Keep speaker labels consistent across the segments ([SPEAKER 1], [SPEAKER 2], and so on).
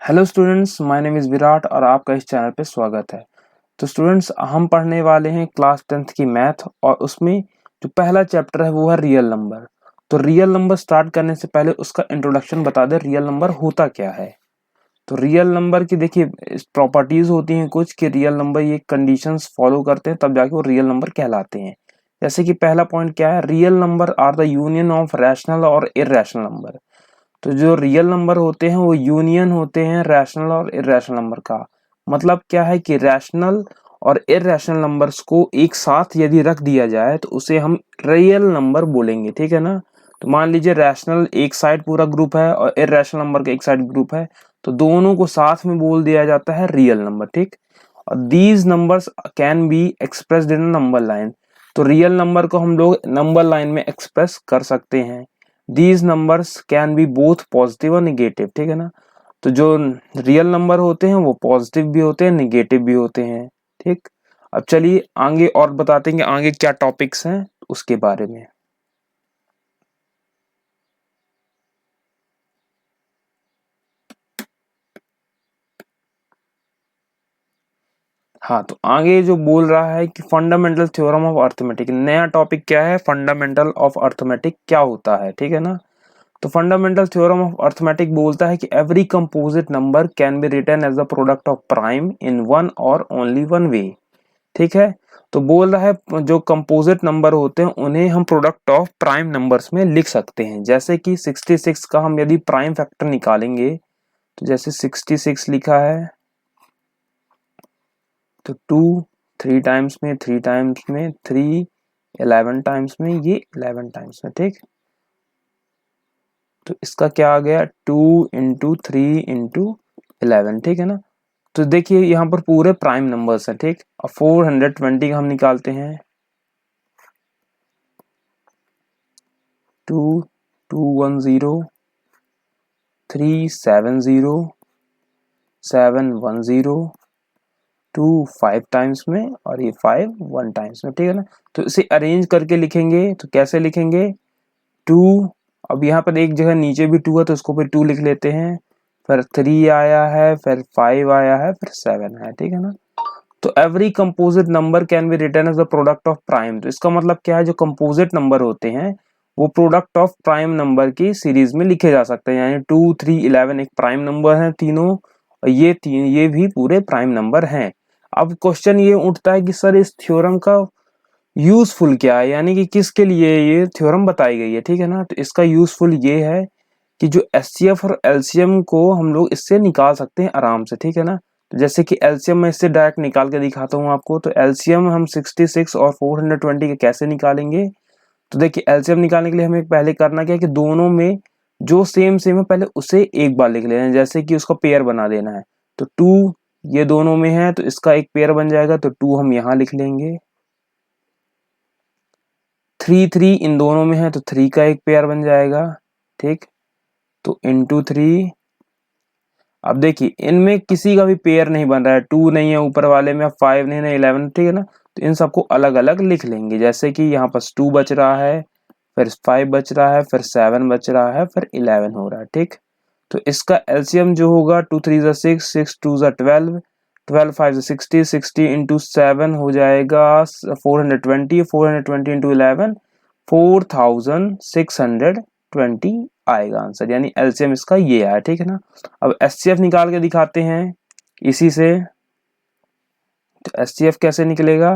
[SPEAKER 1] Hello students, my name is Virat और आपका इस चैनल पे स्वागत है। तो स्टूडेंट्स, हम पढ़ने वाले हैं क्लास 10th की मैथ और उसमें जो पहला चैप्टर है वो है रियल नंबर। तो रियल नंबर स्टार्ट करने से पहले उसका इंट्रोडक्शन बता दे, रियल नंबर होता क्या है। तो रियल नंबर की देखिए प्रॉपर्टीज होती हैं कुछ कि रियल नंबर ये कंडीशंस फॉलो करते हैं तब जाके वो रियल नंबर कहलाते हैं। जैसे कि पहला पॉइंट क्या है, real number are the union of rational और इरैशनल नंबर। तो जो रियल नंबर होते हैं वो यूनियन होते हैं रैशनल और इरैशनल नंबर का। मतलब क्या है कि रैशनल और इरैशनल नंबर्स को एक साथ यदि रख दिया जाए तो उसे हम रियल नंबर बोलेंगे, ठीक है ना। तो मान लीजिए रैशनल एक साइड पूरा ग्रुप है और इरैशनल नंबर का एक साइड ग्रुप है, तो दोनों को साथ में बोल दिया जाता है रियल नंबर, ठीक। और these numbers can be expressed in number line. तो रियल नंबर को हम लोग नंबर लाइन में एक्सप्रेस कर सकते हैं। These numbers can be both positive और निगेटिव, ठीक है ना। तो जो रियल नंबर होते हैं वो पॉजिटिव भी होते हैं, निगेटिव भी होते हैं, ठीक। अब चलिए आगे और बताते हैं कि आगे क्या टॉपिक्स हैं उसके बारे में। हाँ, तो आगे जो बोल रहा है कि फंडामेंटल थ्योरम ऑफ अर्थमेटिक, नया टॉपिक क्या है, फंडामेंटल ऑफ अर्थमेटिक क्या होता है, ठीक है ना। तो फंडामेंटल थ्योरम ऑफ अर्थमेटिक बोलता है कि every composite number can be written as the product of prime in one और ओनली वन वे, ठीक है। तो बोल रहा है जो कंपोजिट नंबर होते हैं उन्हें हम प्रोडक्ट ऑफ प्राइम नंबर्स में लिख सकते हैं। जैसे कि 66 का हम यदि प्राइम फैक्टर निकालेंगे तो जैसे 66 लिखा है तो 2 3 टाइम्स में, 3 टाइम्स में, 3 11 टाइम्स में, ये 11 टाइम्स में, ठीक। तो इसका क्या आ गया, 2 इंटू 3 इंटू 11, ठीक है ना। तो देखिए यहाँ पर पूरे प्राइम नंबर्स हैं, ठीक। और 420 का हम निकालते हैं 2 2 1 0 3 7 0 7 1 0 2 5 टाइम्स में और ये 5 1 टाइम्स में, ठीक है ना। तो इसे अरेंज करके लिखेंगे तो कैसे लिखेंगे, 2, अब यहाँ पर एक जगह नीचे भी 2 है तो इसको फिर 2 लिख लेते हैं, फिर 3 आया है, फिर 5 आया है, फिर 7 है, ठीक है ना। तो every composite number can be written as the product of prime. तो इसका मतलब क्या है, जो कंपोजिट नंबर होते हैं वो प्रोडक्ट ऑफ प्राइम नंबर की सीरीज में लिखे जा सकते हैं। यानी 2 3 11 एक प्राइम नंबर है तीनों, और ये भी पूरे प्राइम नंबर हैं। अब क्वेश्चन ये उठता है कि सर इस थ्योरम का यूजफुल क्या है, यानी कि किसके लिए ये थ्योरम बताई गई है, ठीक है ना। तो इसका यूजफुल ये है कि जो एचसीएफ और एलसीएम को हम लोग इससे निकाल सकते हैं आराम से, ठीक है ना। तो जैसे कि एलसीएम मैं इससे डायरेक्ट निकाल के दिखाता हूँ आपको। तो एलसीएम हम 66 और 420 के कैसे निकालेंगे, तो देखिए एलसीएम निकालने के लिए हमें पहले करना क्या है कि दोनों में जो सेम सेम है पहले उसे एक बार लिख लेना है, जैसे कि उसका पेयर बना देना है। तो 2 ये दोनों में है तो इसका एक पेयर बन जाएगा, तो 2 हम यहाँ लिख लेंगे। 3 3 इन दोनों में है तो 3 का एक पेयर बन जाएगा, ठीक। तो इंटू 3, अब देखिए इनमें किसी का भी पेयर नहीं बन रहा है, 2 नहीं है ऊपर वाले में, 5 नहीं है, 11, ठीक है ना। तो इन सबको अलग अलग लिख लेंगे, जैसे कि यहाँ पर 2 बच रहा है, फिर 5 बच रहा है, फिर 7 बच रहा है, फिर 11 हो रहा है, ठीक। तो इसका एलसीएम जो होगा 2 3 6 6 2 12 12 5 60 60 इंटू 7 हो जाएगा 420 420 इंटू 11 4620 आएगा आंसर, यानी एलसीएम इसका ये आया, ठीक है ना। अब एचसीएफ निकाल के दिखाते हैं इसी से। तो एचसीएफ कैसे निकलेगा,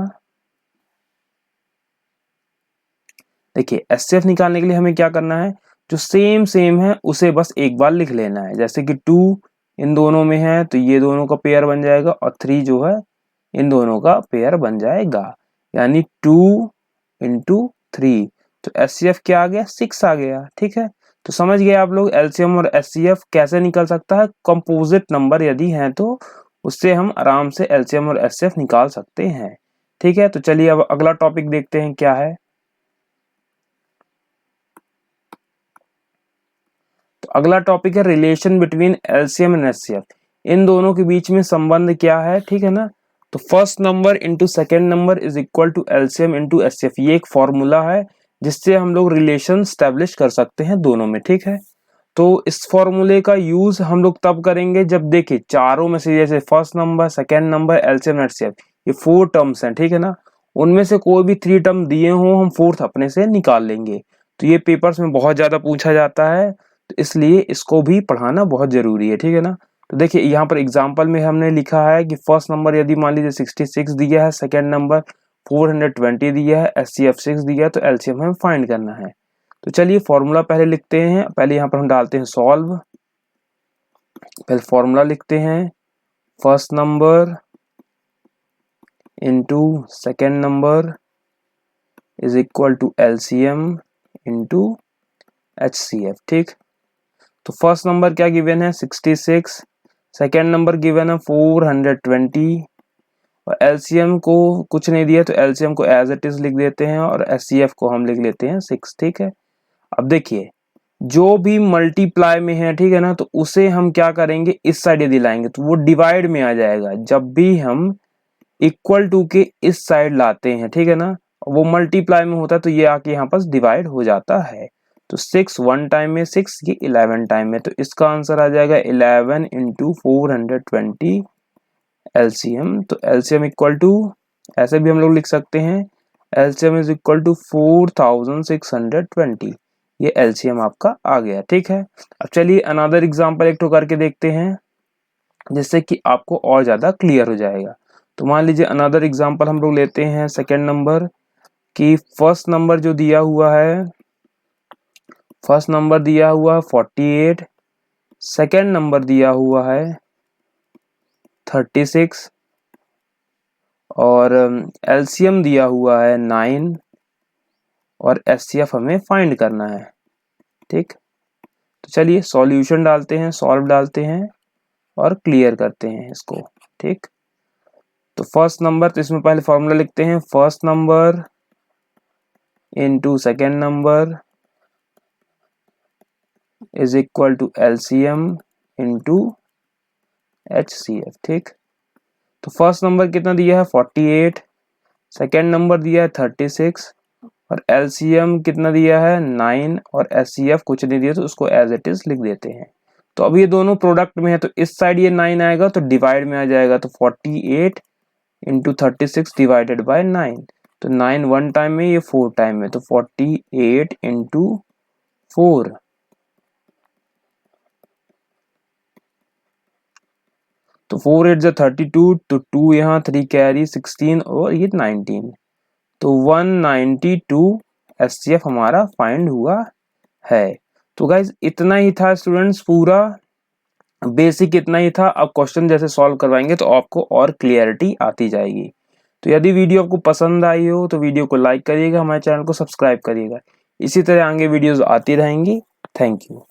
[SPEAKER 1] देखिए एचसीएफ निकालने के लिए हमें क्या करना है, जो सेम सेम है उसे बस एक बार लिख लेना है। जैसे कि 2 इन दोनों में है तो ये दोनों का पेयर बन जाएगा, और 3 जो है इन दोनों का पेयर बन जाएगा, यानी 2 इंटू 3। तो एचसीएफ क्या आ गया, 6 आ गया, ठीक है। तो समझ गए आप लोग एलसीएम और एचसीएफ कैसे निकल सकता है, कंपोजिट नंबर यदि हैं तो उससे हम आराम से एलसीएम और एचसीएफ निकाल सकते हैं, ठीक है। तो चलिए अब अगला टॉपिक देखते हैं क्या है। तो अगला टॉपिक है relation between LCM and HCF. इन दोनों के बीच में संबंध क्या है, ठीक है ना। तो first number into second number is equal to LCM into HCF, ये एक फॉर्मूला है जिससे हम लोग रिलेशन स्टैब्लिश कर सकते हैं दोनों में, ठीक है। तो इस फॉर्मूले का यूज हम लोग तब करेंगे जब देखिए चारों में से जैसे first number, second number, LCM, HCF, ये 4 टर्म्स हैं, ठीक है ना, उनमें से कोई भी 3 टर्म दिए हों हम फोर्थ अपने से निकाल लेंगे। तो ये पेपर्स में बहुत ज्यादा पूछा जाता है, तो इसलिए इसको भी पढ़ाना बहुत जरूरी है, ठीक है ना। तो देखिए यहाँ पर एग्जाम्पल में हमने लिखा है कि फर्स्ट नंबर यदि मान लीजिए 66 दिया है, सेकेंड नंबर 420 दिया है, एचसीएफ 6 दिया है, तो एलसीएम हमें फाइंड करना है। तो चलिए फॉर्मूला पहले लिखते हैं। पहले यहाँ पर हम डालते हैं सॉल्व। पहले फॉर्मूला लिखते हैं, first number into second number is equal to LCM into HCF, ठीक। तो फर्स्ट नंबर क्या गिवन है 66, सेकेंड नंबर गिवन है 420 और एलसीएम को कुछ नहीं दिया तो एलसीएम को एज इट इज लिख देते हैं और एचसीएफ को हम लिख लेते हैं 6, ठीक है। अब देखिए जो भी मल्टीप्लाई में है, ठीक है ना, तो उसे हम क्या करेंगे इस साइड यदि लाएंगे तो वो डिवाइड में आ जाएगा। जब भी हम इक्वल टू के इस साइड लाते हैं, ठीक है ना, वो मल्टीप्लाई में होता है तो ये आके यहाँ पर डिवाइड हो जाता है। तो 6 1 टाइम में 6, ये 11 टाइम में, तो इसका आंसर आ जाएगा 11 इंटू 420 एलसीएम। तो एलसीएम इक्वल टू, ऐसे भी हम लोग लिख सकते हैं, एलसीएम इज इक्वल टू 4620। ये एलसीएम आपका आ गया, ठीक है। अब चलिए अनदर एग्जांपल एक तो करके देखते हैं जिससे कि आपको और ज्यादा क्लियर हो जाएगा। तो मान लीजिए अनदर एग्जांपल हम लोग लेते हैं सेकेंड नंबर की। फर्स्ट नंबर जो दिया हुआ है, फर्स्ट नंबर दिया हुआ है 48, सेकेंड नंबर दिया हुआ है 36 और एलसीएम दिया हुआ है 9 और एचसीएफ हमें फाइंड करना है, ठीक। तो चलिए सॉल्यूशन डालते हैं, सॉल्व डालते हैं और क्लियर करते हैं इसको, ठीक। तो फर्स्ट नंबर, तो इसमें पहले फॉर्मूला लिखते हैं, first number into second number is equal to LCM into HCF, ठीक। तो फर्स्ट नंबर कितना दिया है 48, सेकेंड नंबर दिया है 36 और एलसीएम कितना दिया है 9 और एचसीएफ कुछ नहीं दिया तो उसको एज इट इज लिख देते हैं। तो अब ये दोनों प्रोडक्ट में है तो इस साइड ये 9 आएगा तो डिवाइड में आ जाएगा, तो 48 इंटू 36 डिवाइडेड बाय 9, तो 9 1 टाइम में, ये 4 टाइम में, तो 48 इंटू 4, तो 4 8 जा 32, तो 2 यहाँ 3 कैरी 16 और ये 19, तो 192 एचसीएफ हमारा फाइंड हुआ है। तो गाइज इतना ही था स्टूडेंट्स, पूरा बेसिक इतना ही था। अब क्वेश्चन जैसे सॉल्व करवाएंगे तो आपको और क्लियरिटी आती जाएगी। तो यदि वीडियो आपको पसंद आई हो तो वीडियो को लाइक करिएगा, हमारे चैनल को सब्सक्राइब करिएगा। इसी तरह आगे वीडियोस आती रहेंगी। Thank you.